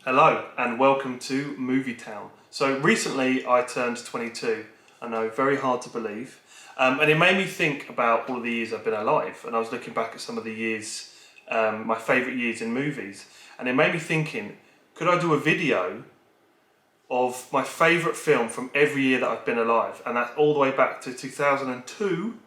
Hello and welcome to Movie Town. So recently I turned 22. I know, very hard to believe. And it made me think about all of the years I've been alive. And I was looking back at some of the years, my favourite years in movies. And it made me thinking, could I do a video of my favourite film from every year that I've been alive? And that's all the way back to 2002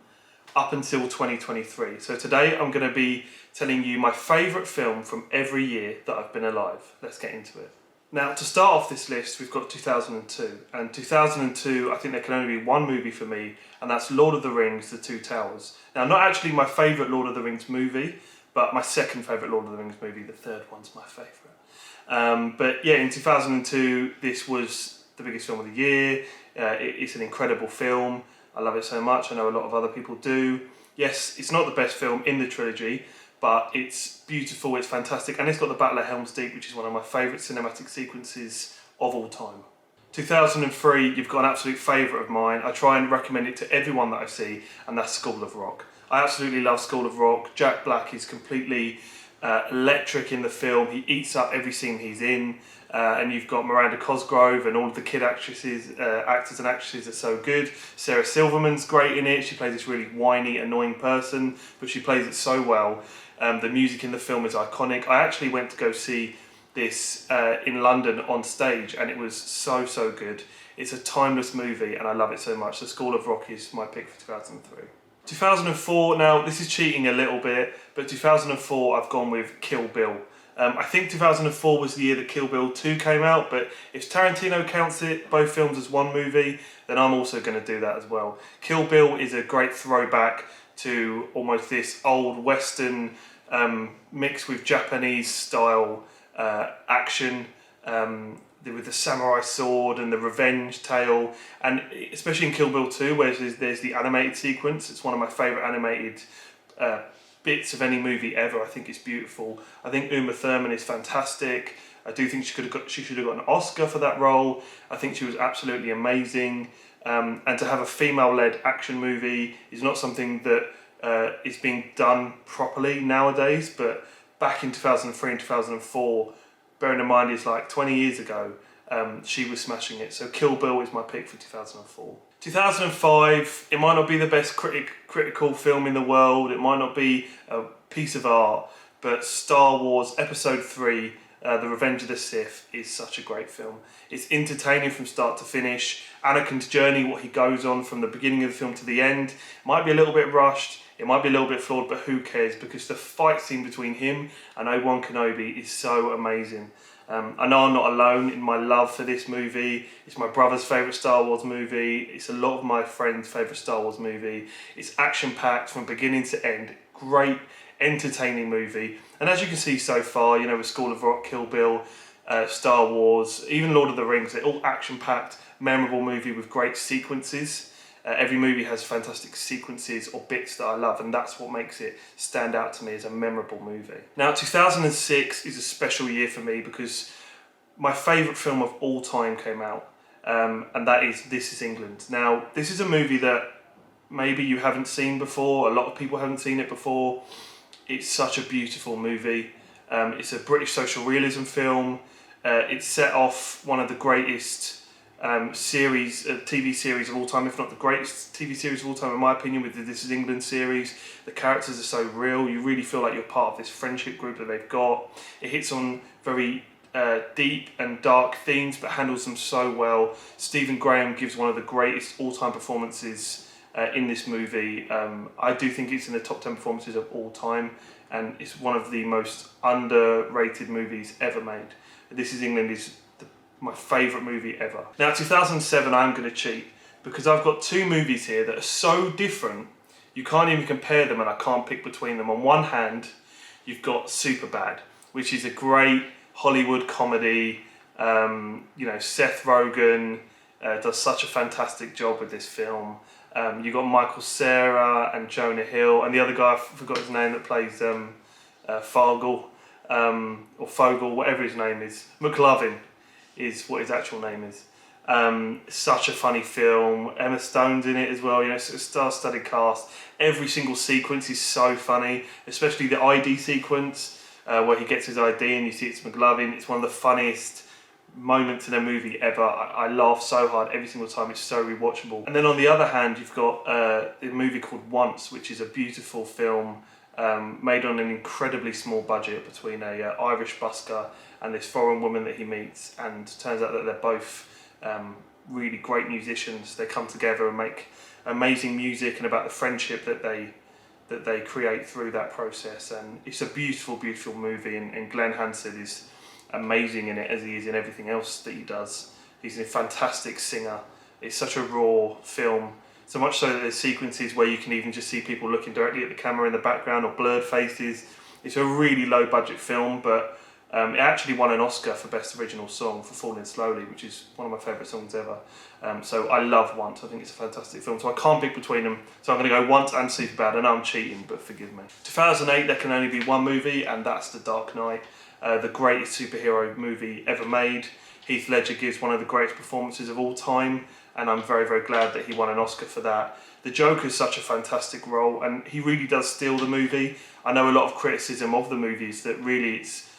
up until 2023. So today I'm going to be telling you my favourite film from every year that I've been alive. Let's get into it. Now, to start off this list, we've got 2002. And 2002, I think there can only be one movie for me, and that's Lord of the Rings, The Two Towers. Now, not actually my favourite Lord of the Rings movie, but my second favourite Lord of the Rings movie. The third one's my favourite. But yeah, in 2002, this was the biggest film of the year. It's an incredible film. I love it so much. I know a lot of other people do. Yes, it's not the best film in the trilogy, but it's beautiful, it's fantastic, and it's got the Battle of Helm's Deep, which is one of my favourite cinematic sequences of all time. 2003, you've got an absolute favourite of mine. I try and recommend it to everyone that I see, and that's School of Rock. I absolutely love School of Rock. Jack Black is completely electric in the film. He eats up every scene he's in. And you've got Miranda Cosgrove and all of the kid actors and actresses are so good. Sarah Silverman's great in it. She plays this really whiny, annoying person, but she plays it so well. The music in the film is iconic. I actually went to go see this in London on stage, and it was so good. It's a timeless movie, and I love it so much. The School of Rock is my pick for 2003. 2004, now this is cheating a little bit, but 2004 I've gone with Kill Bill. I think 2004 was the year that Kill Bill 2 came out, but if Tarantino counts both films as one movie, then I'm also going to do that as well. Kill Bill is a great throwback to almost this old Western mixed with Japanese style action with the samurai sword and the revenge tale, and especially in Kill Bill 2 where there's the animated sequence. It's one of my favourite animated bits of any movie ever. I think it's beautiful. I think Uma Thurman is fantastic. I do think she should have got an Oscar for that role. I think she was absolutely amazing. And to have a female-led action movie is not something that is being done properly nowadays. But back in 2003 and 2004, bearing in mind it's like 20 years ago, she was smashing it. So Kill Bill is my pick for 2004. 2005, it might not be the best critical film in the world, it might not be a piece of art, but Star Wars Episode 3, The Revenge of the Sith, is such a great film. It's entertaining from start to finish. Anakin's journey, what he goes on from the beginning of the film to the end, might be a little bit rushed, it might be a little bit flawed, but who cares, because the fight scene between him and Obi-Wan Kenobi is so amazing. I know I'm not alone in my love for this movie. It's my brother's favourite Star Wars movie. It's a lot of my friends' favourite Star Wars movie. It's action-packed from beginning to end. Great, entertaining movie. And as you can see so far, you know, with School of Rock, Kill Bill, Star Wars, even Lord of the Rings, they're all action-packed, memorable movie with great sequences. Every movie has fantastic sequences or bits that I love, and that's what makes it stand out to me as a memorable movie. Now, 2006 is a special year for me because my favourite film of all time came out, and that is This Is England. Now, this is a movie that maybe you haven't seen before, a lot of people haven't seen it before. It's such a beautiful movie. It's a British social realism film. It's set off one of the greatest TV series of all time, if not the greatest TV series of all time in my opinion, with the This Is England series. The characters are so real, you really feel like you're part of this friendship group that they've got. It hits on very deep and dark themes but handles them so well. Stephen Graham gives one of the greatest all-time performances in this movie. I do think it's in the top 10 performances of all time, and it's one of the most underrated movies ever made. This Is England is my favourite movie ever. Now, 2007, I'm going to cheat because I've got two movies here that are so different you can't even compare them, and I can't pick between them. On one hand, you've got Superbad, which is a great Hollywood comedy. You know, Seth Rogen does such a fantastic job with this film. You've got Michael Cera and Jonah Hill, and the other guy, I forgot his name, that plays Fargle, or Fogel, whatever his name is. McLovin is what his actual name is. Such a funny film. Emma Stone's in it as well. You know, it's a star-studded cast. Every single sequence is so funny, especially the ID sequence where he gets his ID and you see it's McLovin. It's one of the funniest moments in a movie ever. I laugh so hard every single time. It's so rewatchable. And then on the other hand, you've got a movie called Once, which is a beautiful film made on an incredibly small budget between a Irish busker and this foreign woman that he meets, and turns out that they're both really great musicians. They come together and make amazing music, and about the friendship that they create through that process. And it's a beautiful, beautiful movie, and Glenn Hansard is amazing in it, as he is in everything else that he does. He's a fantastic singer. It's such a raw film, so much so that there's sequences where you can even just see people looking directly at the camera in the background, or blurred faces. It's a really low budget film, but it actually won an Oscar for Best Original Song for Falling Slowly, which is one of my favourite songs ever. So I love Once. I think it's a fantastic film. So I can't pick between them. So I'm going to go Once and Superbad. I know I'm cheating, but forgive me. 2008, there can only be one movie, and that's The Dark Knight. The greatest superhero movie ever made. Heath Ledger gives one of the greatest performances of all time, and I'm very, very glad that he won an Oscar for that. The Joker is such a fantastic role, and he really does steal the movie. I know a lot of criticism of the movies that really it's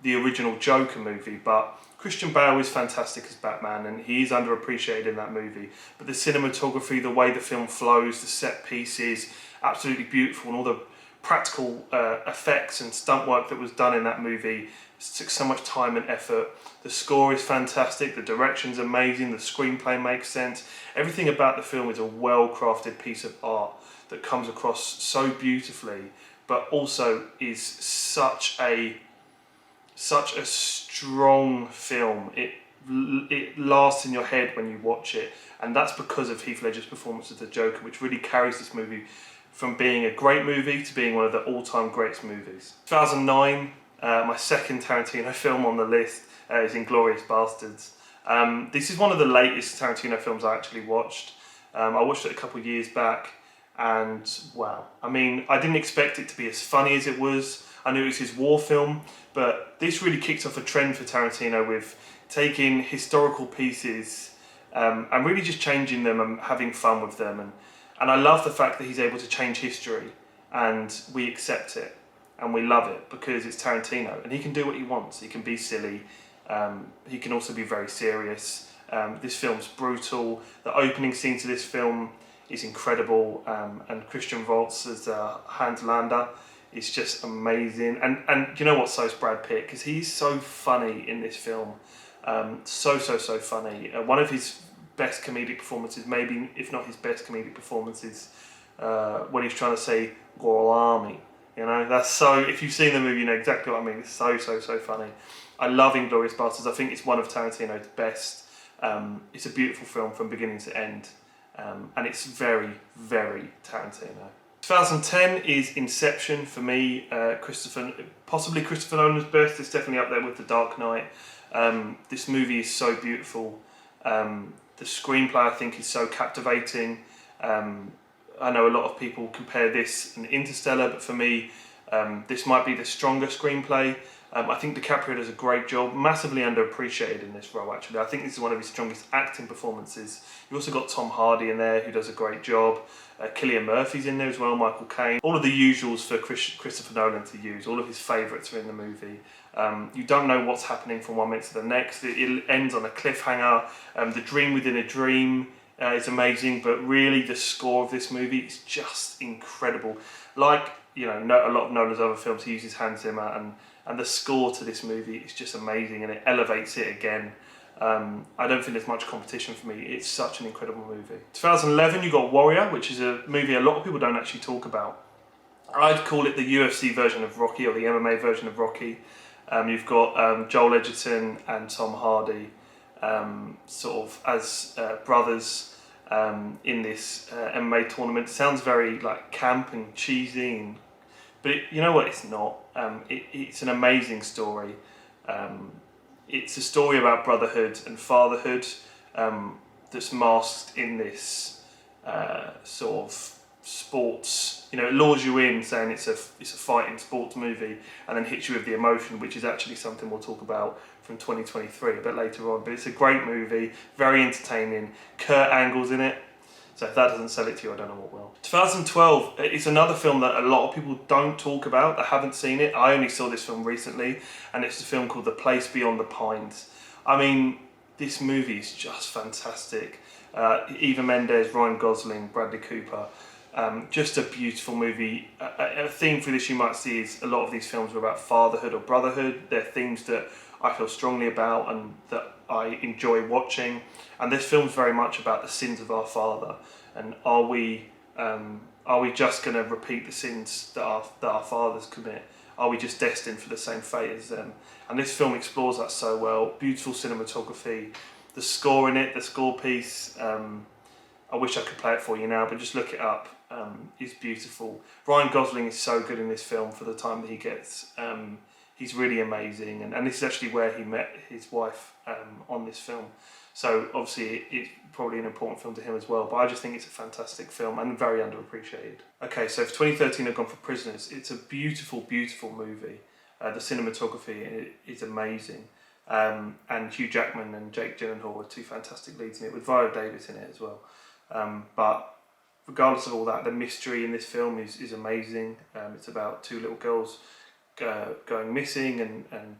the original Joker movie, but Christian Bale is fantastic as Batman, and he is underappreciated in that movie. But the cinematography, the way the film flows, the set pieces, absolutely beautiful, and all the practical effects and stunt work that was done in that movie. It took so much time and effort. The score is fantastic, the direction's amazing, the screenplay makes sense. Everything about the film is a well-crafted piece of art that comes across so beautifully, but also is such a strong film. It lasts in your head when you watch it, and that's because of Heath Ledger's performance as the Joker, which really carries this movie from being a great movie to being one of the all-time greatest movies. 2009, my second Tarantino film on the list is Inglourious Basterds. This is one of the latest Tarantino films I actually watched. I watched it a couple of years back, and wow. I mean, I didn't expect it to be as funny as it was. I knew it was his war film, but this really kicked off a trend for Tarantino with taking historical pieces and really just changing them and having fun with them. And I love the fact that he's able to change history, and we accept it and we love it because it's Tarantino, and he can do what he wants. He can be silly, he can also be very serious. This film's brutal. The opening scene to this film is incredible, and Christian Waltz as Hans Landa is just amazing. And you know what, so is Brad Pitt, because he's so funny in this film. So funny. One of his best comedic performances, maybe if not his best comedic performances, when he's trying to say Gorlami. You know, that's so, if you've seen the movie, you know exactly what I mean. It's so funny. I love Inglourious Basterds. I think it's one of Tarantino's best. It's a beautiful film from beginning to end, and it's very, very Tarantino. 2010 is Inception for me. Possibly Christopher Nolan's best. It's definitely up there with The Dark Knight. This movie is so beautiful. The screenplay, I think, is so captivating. I know a lot of people compare this and Interstellar, but for me, this might be the stronger screenplay. I think DiCaprio does a great job, massively underappreciated in this role actually. I think this is one of his strongest acting performances. You've also got Tom Hardy in there, who does a great job. Cillian Murphy's in there as well, Michael Caine. All of the usuals for Christopher Nolan to use, all of his favourites are in the movie. You don't know what's happening from one minute to the next. It ends on a cliffhanger. The dream within a dream is amazing, but really the score of this movie is just incredible. Like, you know, a lot of Nolan's other films, he uses Hans Zimmer, and the score to this movie is just amazing, and it elevates it again. I don't think there's much competition for me. It's such an incredible movie. 2011, you got Warrior, which is a movie a lot of people don't actually talk about. I'd call it the UFC version of Rocky, or the MMA version of Rocky. You've got Joel Edgerton and Tom Hardy sort of as brothers in this MMA tournament. It sounds very like camp and cheesy, but you know what, it's not. It's an amazing story. It's a story about brotherhood and fatherhood that's masked in this sort of sports. You know, it lures you in saying it's a fighting sports movie, and then hits you with the emotion, which is actually something we'll talk about from 2023 a bit later on. But it's a great movie, very entertaining. Kurt Angle's in it. So if that doesn't sell it to you, I don't know what will. 2012 is another film that a lot of people don't talk about, that haven't seen it. I only saw this film recently, and it's a film called The Place Beyond the Pines. I mean, this movie is just fantastic. Eva Mendes, Ryan Gosling, Bradley Cooper. Just a beautiful movie. A theme for this you might see is a lot of these films are about fatherhood or brotherhood. They're themes that I feel strongly about and that I enjoy watching. And this film's very much about the sins of our father. And are we just going to repeat the sins that our fathers commit? Are we just destined for the same fate as them? And this film explores that so well. Beautiful cinematography, the score in it, the score piece. I wish I could play it for you now, but just look it up. It's beautiful. Ryan Gosling is so good in this film for the time that he gets. He's really amazing, and this is actually where he met his wife on this film. So obviously it's probably an important film to him as well, but I just think it's a fantastic film and very underappreciated. Okay, so for 2013 I've gone for Prisoners. It's a beautiful, beautiful movie. The cinematography is amazing. And Hugh Jackman and Jake Gyllenhaal are two fantastic leads in it, with Viola Davis in it as well. But regardless of all that, the mystery in this film is amazing. It's about two little girls going missing and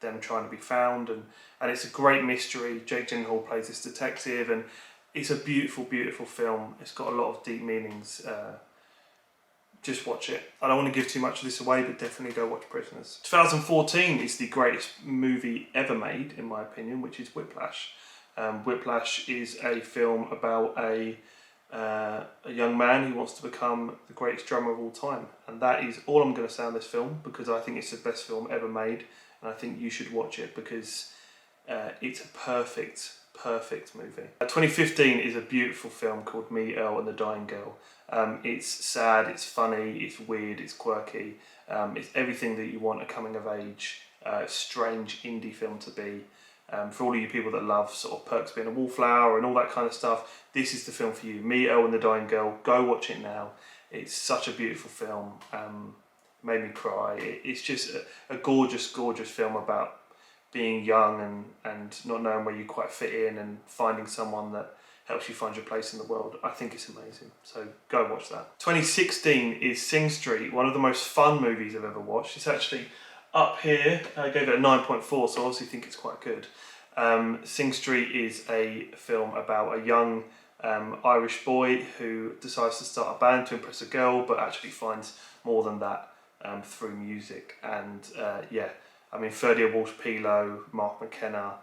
them trying to be found, and it's a great mystery. Jake Gyllenhaal plays this detective, and it's a beautiful, beautiful film. It's got a lot of deep meanings. Just watch it. I don't want to give too much of this away, but definitely go watch Prisoners. 2014 is the greatest movie ever made, in my opinion, which is Whiplash. Whiplash is a film about a young man who wants to become the greatest drummer of all time. And that is all I'm going to say on this film, because I think it's the best film ever made. And I think you should watch it because it's a perfect movie. 2015 is a beautiful film called Me, Earl and the Dying Girl. It's sad, it's funny, it's weird, it's quirky. It's everything that you want a coming of age, strange indie film to be. For all of you people that love sort of Perks Being a Wallflower and all that kind of stuff, this is the film for you. Me, Earl and the Dying Girl. Go watch it now. It's such a beautiful film. Made me cry. It's just a gorgeous, gorgeous film about being young and not knowing where you quite fit in and finding someone that helps you find your place in the world. I think it's amazing. So go watch that. 2016 is Sing Street, one of the most fun movies I've ever watched. It's actually up here. I gave it a 9.4, so I obviously think it's quite good. Sing Street is a film about a young Irish boy who decides to start a band to impress a girl, but actually finds more than that through music. And I mean, Ferdia Walsh-Pilo, Mark McKenna,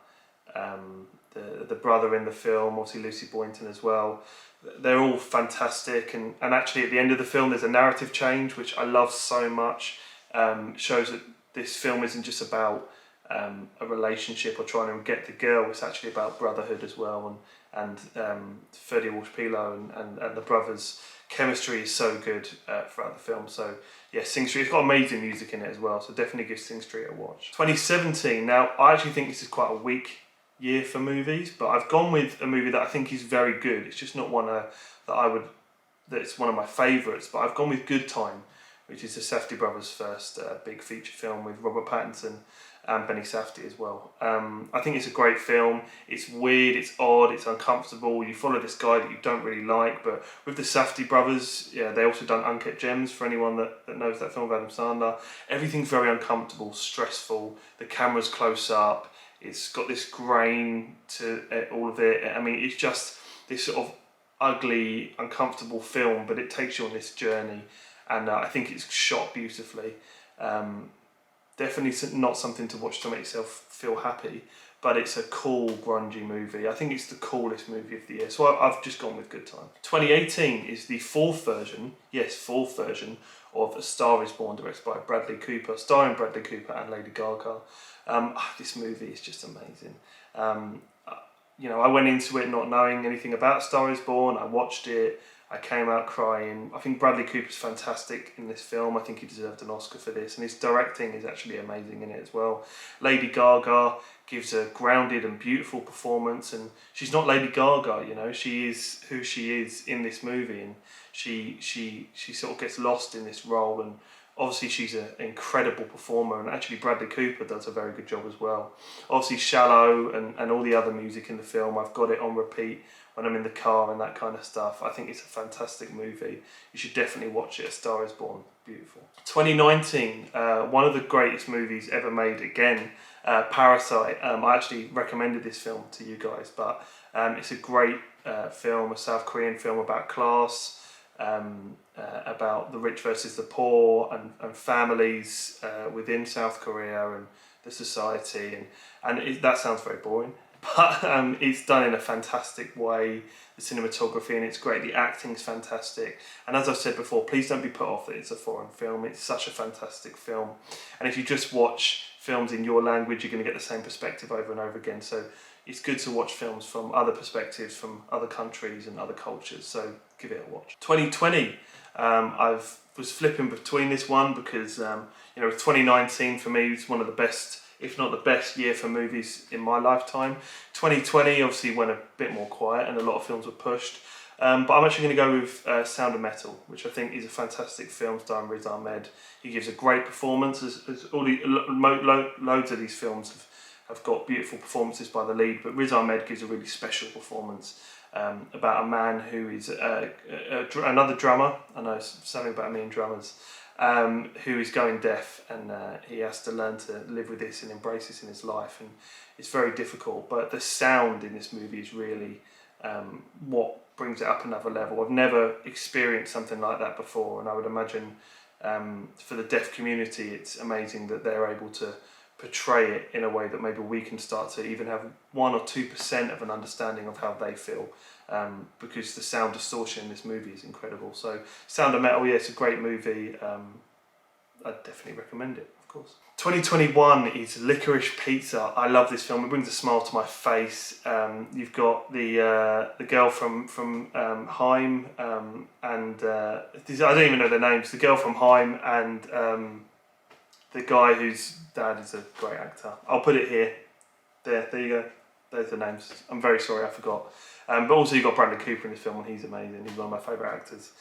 the brother in the film, obviously Lucy Boynton as well. They're all fantastic, and actually at the end of the film there's a narrative change, which I love so much. Shows that this film isn't just about a relationship or trying to get the girl, it's actually about brotherhood as well, and Ferdia Walsh-Pilo and the brothers' chemistry is so good throughout the film. So yeah, Sing Street, it's got amazing music in it as well, so definitely give Sing Street a watch. 2017, now I actually think this is quite a weak year for movies, but I've gone with a movie that I think is very good. It's just not one that's one of my favourites, but I've gone with Good Time, which is the Safdie brothers' first big feature film with Robert Pattinson and Benny Safdie as well. I think it's a great film. It's weird, it's odd, it's uncomfortable. You follow this guy that you don't really like, but with the Safdie brothers, yeah, they also done Uncut Gems, for anyone that knows that film with Adam Sandler. Everything's very uncomfortable, stressful, the camera's close up, it's got this grain to all of it. I mean, it's just this sort of ugly, uncomfortable film, but it takes you on this journey. And I think it's shot beautifully. Definitely not something to watch to make yourself feel happy, but it's a cool, grungy movie. I think it's the coolest movie of the year, so I've just gone with Good Time. 2018 is the fourth version of A Star Is Born, directed by Bradley Cooper, starring Bradley Cooper and Lady Gaga. This movie is just amazing. I went into it not knowing anything about Star Is Born. I watched it. I came out crying. I think Bradley Cooper's fantastic in this film. I think he deserved an Oscar for this, and his directing is actually amazing in it as well. Lady Gaga gives a grounded and beautiful performance, and she's not Lady Gaga, she is who she is in this movie, and she sort of gets lost in this role, and obviously she's an incredible performer, and actually Bradley Cooper does a very good job as well. Obviously Shallow and all the other music in the film, I've got it on repeat when I'm in the car and that kind of stuff. I think it's a fantastic movie. You should definitely watch it. A Star is Born. Beautiful. 2019, one of the greatest movies ever made again, Parasite. I actually recommended this film to you guys, but it's a great film, a South Korean film about class, about the rich versus the poor, and families within South Korea and the society, and that sounds very boring, but it's done in a fantastic way. The cinematography and it's great, the acting's fantastic, and as I've said before, please don't be put off that it's a foreign film. It's such a fantastic film, and if you just watch films in your language, you're going to get the same perspective over and over again. So it's good to watch films from other perspectives, from other countries and other cultures, so give it a watch. 2020, I was flipping between this one because 2019 for me was one of the best, if not the best year for movies in my lifetime. 2020 obviously went a bit more quiet and a lot of films were pushed. But I'm actually going to go with Sound of Metal, which I think is a fantastic film starring Riz Ahmed. He gives a great performance, as loads of these films have got beautiful performances by the lead, but Riz Ahmed gives a really special performance about a man who is another drummer. I know it's something about me and drummers. Who is going deaf, and he has to learn to live with this and embrace this in his life, and it's very difficult, but the sound in this movie is really what brings it up another level. I've never experienced something like that before, and I would imagine for the deaf community it's amazing that they're able to portray it in a way that maybe we can start to even have 1 or 2% of an understanding of how they feel, because the sound distortion in this movie is incredible. So Sound of Metal, yeah, it's a great movie. I'd definitely recommend it, of course. 2021 is Licorice Pizza. I love this film. It brings a smile to my face. You've got the girl from Haim, and I don't even know their names. The girl from Haim and the guy whose dad is a great actor. I'll put it here. There you go. There's the names. I'm very sorry, I forgot. But also you've got Bradley Cooper in this film, and he's amazing. He's one of my favourite actors.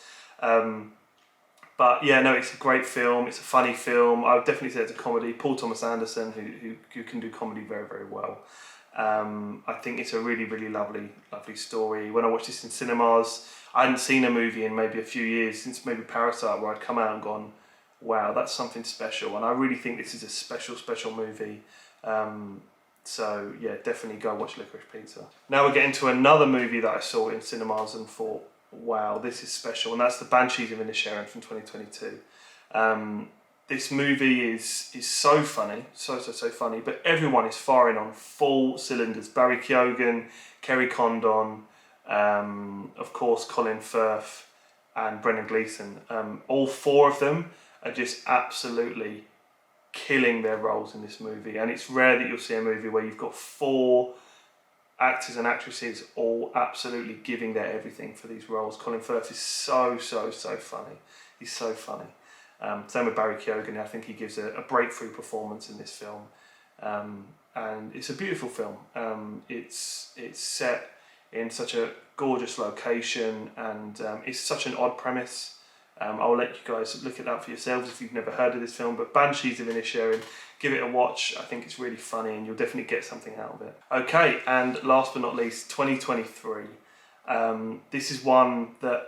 But yeah, no, it's a great film. It's a funny film. I would definitely say it's a comedy. Paul Thomas Anderson, who can do comedy very, very well. I think it's a really, really lovely story. When I watched this in cinemas, I hadn't seen a movie in maybe a few years, since maybe Parasite, where I'd come out and gone, wow, that's something special. And I really think this is a special, special movie. So yeah, definitely go watch Licorice Pizza. Now we're getting to another movie that I saw in cinemas and thought, wow, this is special, and that's The Banshees of Inisherin from 2022. This movie is so funny, so funny, but everyone is firing on full cylinders. Barry Keoghan, Kerry Condon, of course Colin Firth and Brendan Gleeson. All four of them are just absolutely killing their roles in this movie, and it's rare that you'll see a movie where you've got four actors and actresses all absolutely giving their everything for these roles. Colin Firth is so funny. He's so funny. Same with Barry Keoghan. I think he gives a breakthrough performance in this film, and it's a beautiful film. It's set in such a gorgeous location, and it's such an odd premise. I'll let you guys look at that for yourselves if you've never heard of this film, but Banshees of Inisherin, give it a watch. I think it's really funny and you'll definitely get something out of it. Okay, and last but not least, 2023. This is one that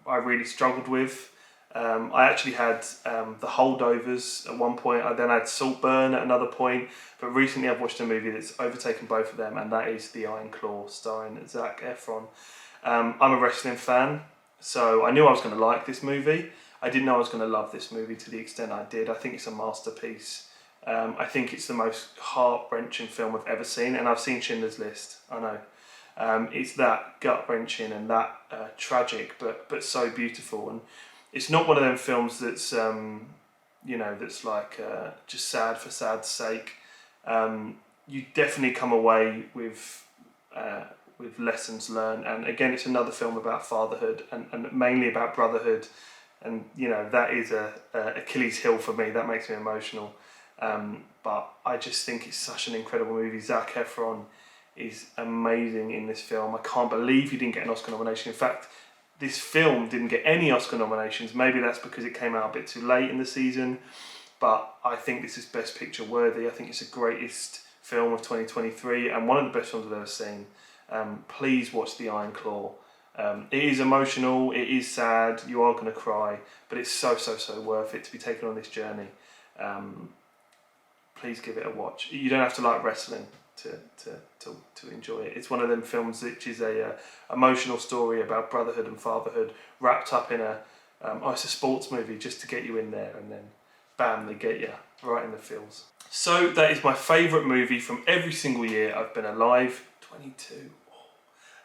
I really struggled with. I actually had The Holdovers at one point. I then had Saltburn at another point, but recently I've watched a movie that's overtaken both of them, and that is The Iron Claw, starring Zac Efron. I'm a wrestling fan, so I knew I was going to like this movie. I didn't know I was going to love this movie to the extent I did. I think it's a masterpiece. I think it's the most heart-wrenching film I've ever seen, and I've seen Schindler's List, I know. It's that gut-wrenching and that tragic, but so beautiful. And it's not one of them films that's, that's like just sad for sad's sake. You definitely come away with lessons learned, and again, it's another film about fatherhood and mainly about brotherhood, and that is a Achilles heel for me. That makes me emotional, but I just think it's such an incredible movie. Zac Efron is amazing in this film. I can't believe he didn't get an Oscar nomination. In fact, this film didn't get any Oscar nominations. Maybe that's because it came out a bit too late in the season, but I think this is Best Picture worthy. I think it's the greatest film of 2023 and one of the best films I've ever seen. please watch The Iron Claw. It is emotional, it is sad, you are going to cry, but it's so worth it to be taken on this journey. Please give it a watch. You don't have to like wrestling to enjoy it. It's one of them films which is a emotional story about brotherhood and fatherhood wrapped up in it's a sports movie just to get you in there, and then bam, they get you right in the feels. So that is my favourite movie from every single year I've been alive. 22.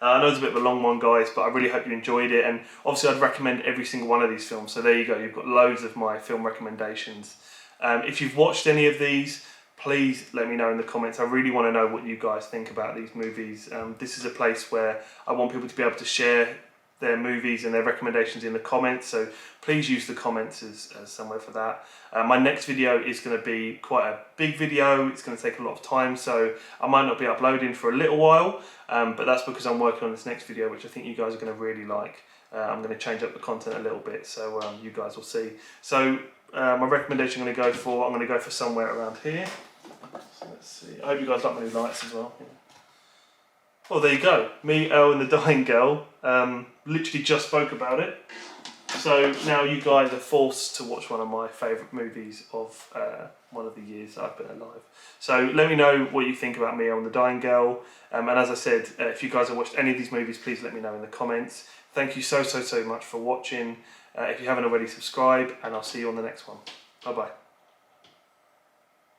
I know it's a bit of a long one, guys, but I really hope you enjoyed it, and obviously I'd recommend every single one of these films, so there you go, you've got loads of my film recommendations. If you've watched any of these, please let me know in the comments. I really want to know what you guys think about these movies. This is a place where I want people to be able to share their movies and their recommendations in the comments, so please use the comments as somewhere for that. My next video is going to be quite a big video. It's going to take a lot of time, so I might not be uploading for a little while, but that's because I'm working on this next video, which I think you guys are going to really like. I'm going to change up the content a little bit, so you guys will see. So my recommendation I'm going to go for somewhere around here. So let's see. I hope you guys like my new lights as well. Yeah. Well, there you go. Me, Elle and the Dying Girl. Literally just spoke about it. So now you guys are forced to watch one of my favourite movies of one of the years that I've been alive. So let me know what you think about Me, Elle and the Dying Girl. And as I said, if you guys have watched any of these movies, please let me know in the comments. Thank you so much for watching. If you haven't already, subscribe, and I'll see you on the next one. Bye bye.